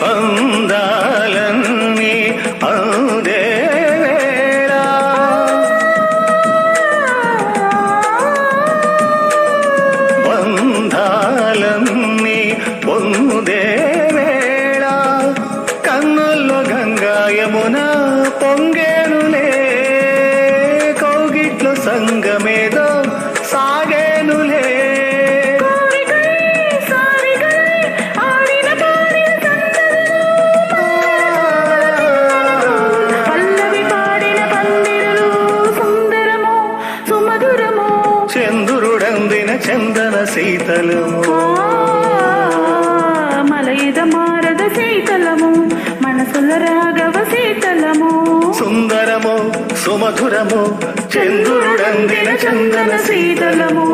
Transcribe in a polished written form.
అందాలన్నీ అందే వేళ బంధాలన్నీ పొందే వేళ కన్నుల్లో గంగా యమున పొంగేనులే కౌగిట్లో సంగమేదో సాగేనులే చంద్రుడందిన చందన శీతలము మలయద మారద శీతలము మనసుల రాగవ శీతలము సుందరము సుమధురము చంద్రుడందిన చందన శీతలము